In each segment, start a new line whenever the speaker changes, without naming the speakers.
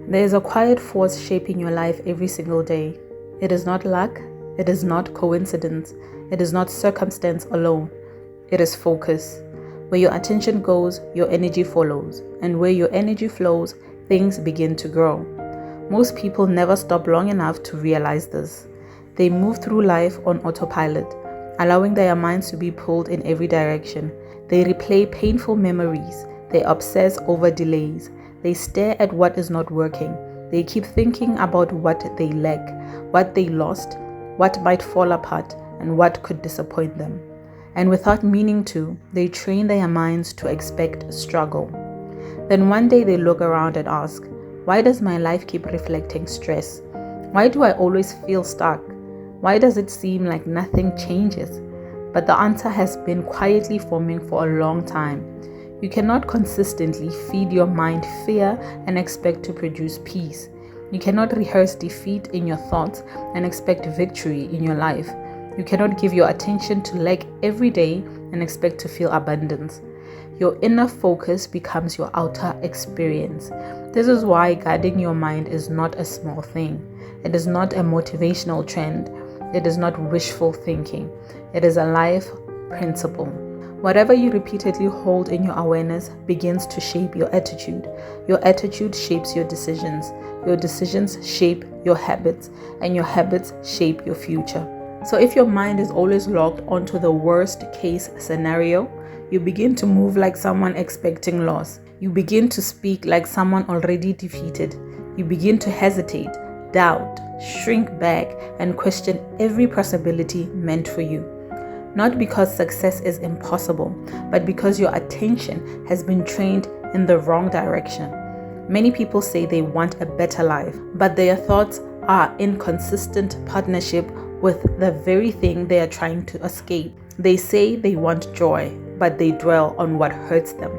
There is a quiet force shaping your life every single day. It is not luck, it is not coincidence, it is not circumstance alone. It is focus. Where your attention goes, your energy follows. And where your energy flows, things begin to grow. Most people never stop long enough to realize this. They move through life on autopilot, allowing their minds to be pulled in every direction. They replay painful memories. They obsess over delays. They stare at what is not working. They keep thinking about what they lack, what they lost, what might fall apart, and what could disappoint them. And without meaning to, they train their minds to expect struggle. Then one day they look around and ask, why does my life keep reflecting stress? Why do I always feel stuck? Why does it seem like nothing changes? But the answer has been quietly forming for a long time. You cannot consistently feed your mind fear and expect to produce peace. You cannot rehearse defeat in your thoughts and expect victory in your life. You cannot give your attention to lack every day and expect to feel abundance. Your inner focus becomes your outer experience. This is why guarding your mind is not a small thing. It is not a motivational trend. It is not wishful thinking. It is a life principle. Whatever you repeatedly hold in your awareness begins to shape your attitude. Your attitude shapes your decisions. Your decisions shape your habits, and your habits shape your future. So if your mind is always locked onto the worst case scenario, you begin to move like someone expecting loss. You begin to speak like someone already defeated. You begin to hesitate, doubt, shrink back, and question every possibility meant for you. Not because success is impossible, but because your attention has been trained in the wrong direction. Many people say they want a better life, but their thoughts are in consistent partnership with the very thing they are trying to escape. They say they want joy, but they dwell on what hurts them.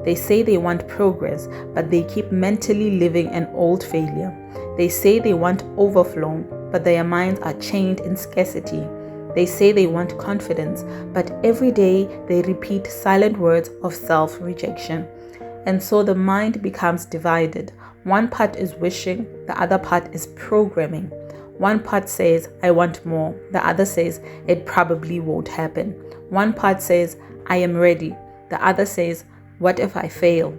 They say they want progress, but they keep mentally living an old failure. They say they want overflow, but their minds are chained in scarcity. They say they want confidence, but every day they repeat silent words of self-rejection. And so the mind becomes divided. One part is wishing, the other part is programming. One part says, I want more. The other says, it probably won't happen. One part says, I am ready. The other says, what if I fail?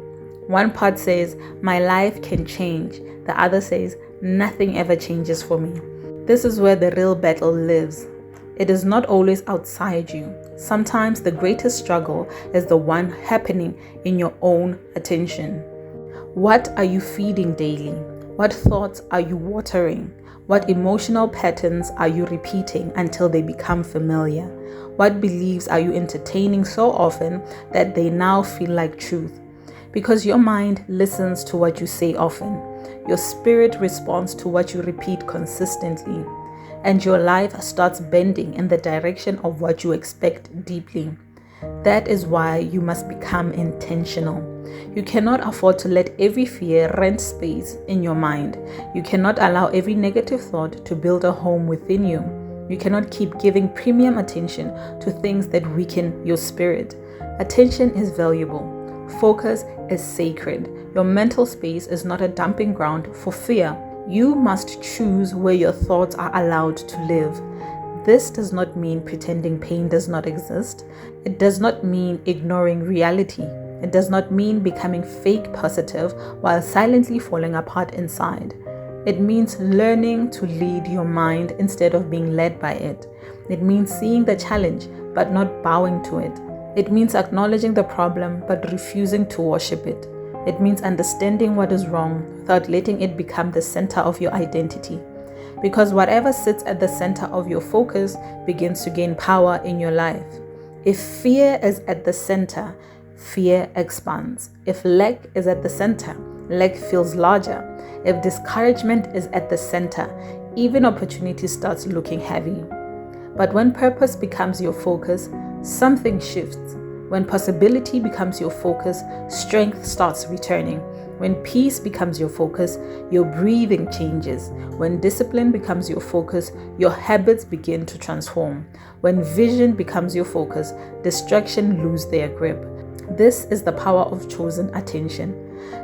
One part says, my life can change. The other says, nothing ever changes for me. This is where the real battle lives. It is not always outside you. Sometimes the greatest struggle is the one happening in your own attention. What are you feeding daily? What thoughts are you watering? What emotional patterns are you repeating until they become familiar? What beliefs are you entertaining so often that they now feel like truth? Because your mind listens to what you say often. Your spirit responds to what you repeat consistently. And your life starts bending in the direction of what you expect deeply. That is why you must become intentional. You cannot afford to let every fear rent space in your mind. You cannot allow every negative thought to build a home within you. You cannot keep giving premium attention to things that weaken your spirit. Attention is valuable. Focus is sacred. Your mental space is not a dumping ground for fear. You must choose where your thoughts are allowed to live. This does not mean pretending pain does not exist. It does not mean ignoring reality. It does not mean becoming fake positive while silently falling apart inside. It means learning to lead your mind instead of being led by it. It means seeing the challenge but not bowing to it. It means acknowledging the problem but refusing to worship it. It means understanding what is wrong without letting it become the center of your identity. Because whatever sits at the center of your focus begins to gain power in your life. If fear is at the center, fear expands. If lack is at the center, lack feels larger. If discouragement is at the center, even opportunity starts looking heavy. But when purpose becomes your focus, something shifts. When possibility becomes your focus, strength starts returning. When peace becomes your focus, your breathing changes. When discipline becomes your focus, your habits begin to transform. When vision becomes your focus, distraction lose their grip. This is the power of chosen attention.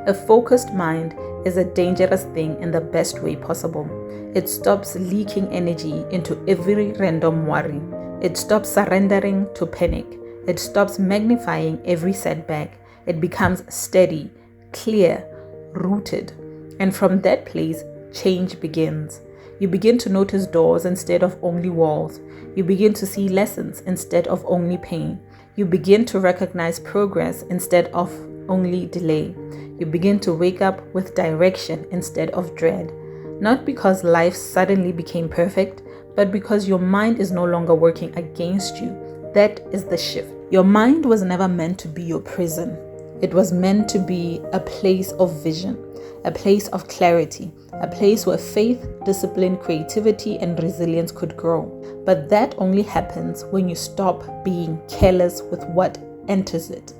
A focused mind is a dangerous thing in the best way possible. It stops leaking energy into every random worry. It stops surrendering to panic. It stops magnifying every setback. It becomes steady, clear, rooted. And from that place, change begins. You begin to notice doors instead of only walls. You begin to see lessons instead of only pain. You begin to recognize progress instead of only delay. You begin to wake up with direction instead of dread. Not because life suddenly became perfect, but because your mind is no longer working against you. That is the shift. Your mind was never meant to be your prison. It was meant to be a place of vision, a place of clarity, a place where faith, discipline, creativity, and resilience could grow. But that only happens when you stop being careless with what enters it.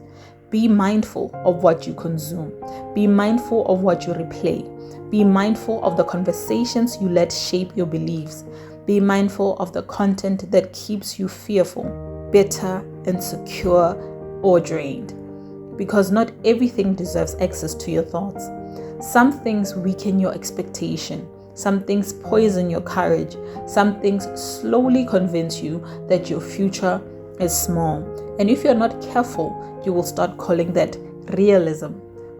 Be mindful of what you consume. Be mindful of what you replay. Be mindful of the conversations you let shape your beliefs. Be mindful of the content that keeps you fearful, bitter, insecure, or drained. Because not everything deserves access to your thoughts. Some things weaken your expectation. Some things poison your courage. Some things slowly convince you that your future is small. And if you're not careful, you will start calling that realism,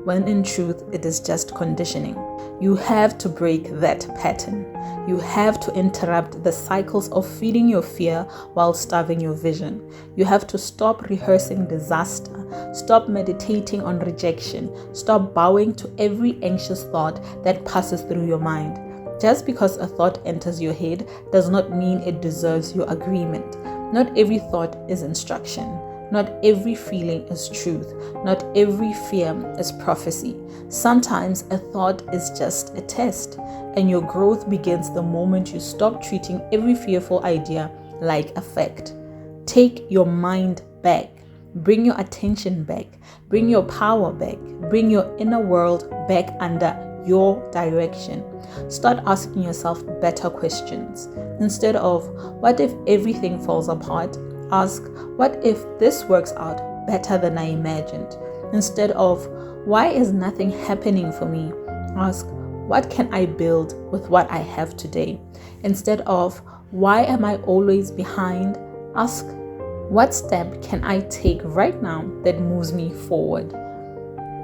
when in truth, it is just conditioning. You have to break that pattern. You have to interrupt the cycles of feeding your fear while starving your vision. You have to stop rehearsing disaster. Stop meditating on rejection. Stop bowing to every anxious thought that passes through your mind. Just because a thought enters your head does not mean it deserves your agreement. Not every thought is instruction. Not every feeling is truth. Not every fear is prophecy. Sometimes a thought is just a test, and your growth begins the moment you stop treating every fearful idea like a fact. Take your mind back. Bring your attention back. Bring your power back. Bring your inner world back under your direction. Start asking yourself better questions. Instead of, what if everything falls apart? Ask, what if this works out better than I imagined? Instead of, why is nothing happening for me? Ask, what can I build with what I have today? Instead of, why am I always behind? Ask, what step can I take right now that moves me forward?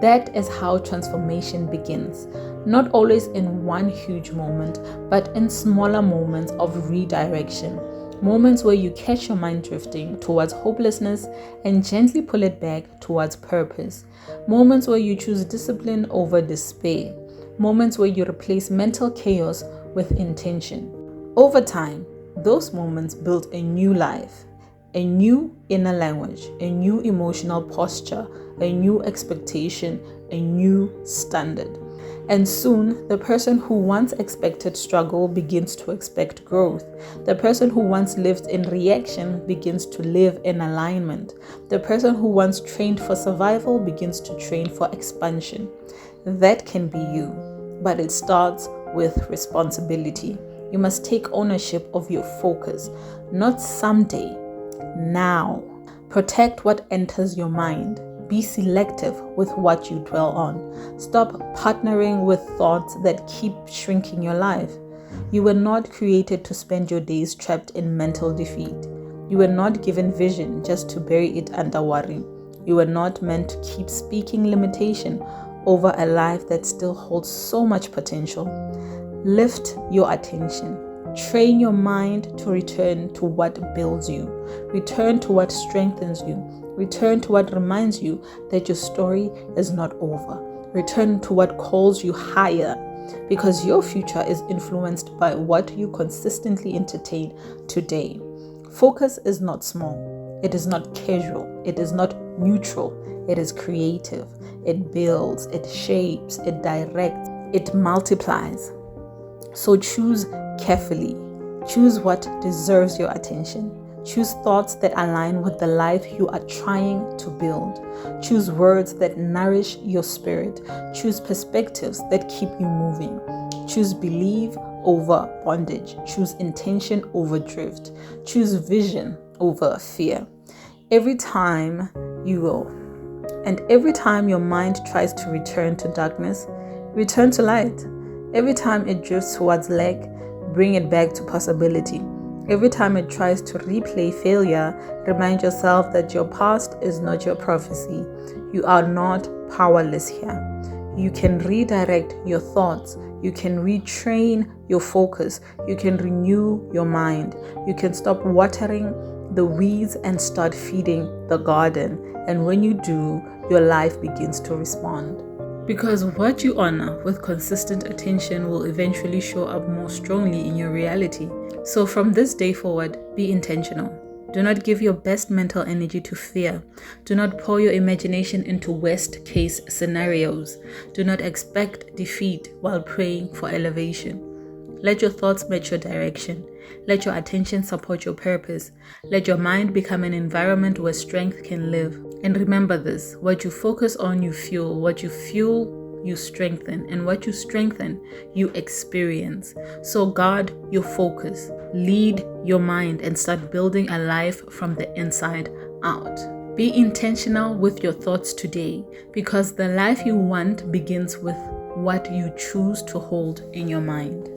That is how transformation begins. Not always in one huge moment, but in smaller moments of redirection. Moments where you catch your mind drifting towards hopelessness and gently pull it back towards purpose. Moments where you choose discipline over despair. Moments where you replace mental chaos with intention. Over time, those moments build a new life, a new inner language, a new emotional posture, a new expectation, a new standard. And soon, the person who once expected struggle begins to expect growth. The person who once lived in reaction begins to live in alignment. The person who once trained for survival begins to train for expansion. That can be you, but it starts with responsibility. You must take ownership of your focus, not someday, now. Protect what enters your mind. Be selective with what you dwell on. Stop partnering with thoughts that keep shrinking your life. You were not created to spend your days trapped in mental defeat. You were not given vision just to bury it under worry. You were not meant to keep speaking limitation over a life that still holds so much potential. Lift your attention. Train your mind to return to what builds you. Return to what strengthens you. Return to what reminds you that your story is not over. Return to what calls you higher, because your future is influenced by what you consistently entertain today. Focus is not small. It is not casual. It is not neutral. It is creative. It builds, it shapes, it directs, it multiplies. So choose carefully. Choose what deserves your attention. Choose thoughts that align with the life you are trying to build. Choose words that nourish your spirit. Choose perspectives that keep you moving. Choose belief over bondage. Choose intention over drift. Choose vision over fear. Every time your mind tries to return to darkness, return to light. Every time it drifts towards lack, bring it back to possibility. Every time it tries to replay failure, remind yourself that your past is not your prophecy. You are not powerless here. You can redirect your thoughts. You can retrain your focus. You can renew your mind. You can stop watering the weeds and start feeding the garden. And when you do, your life begins to respond. Because what you honor with consistent attention will eventually show up more strongly in your reality. So from this day forward, be intentional. Do not give your best mental energy to fear. Do not pour your imagination into worst case scenarios. Do not expect defeat while praying for elevation. Let your thoughts match your direction. Let your attention support your purpose. Let your mind become an environment where strength can live. And remember this, what you focus on, you fuel. What you fuel, you strengthen. And what you strengthen, you experience. So guard your focus. Lead your mind and start building a life from the inside out. Be intentional with your thoughts today, because the life you want begins with what you choose to hold in your mind.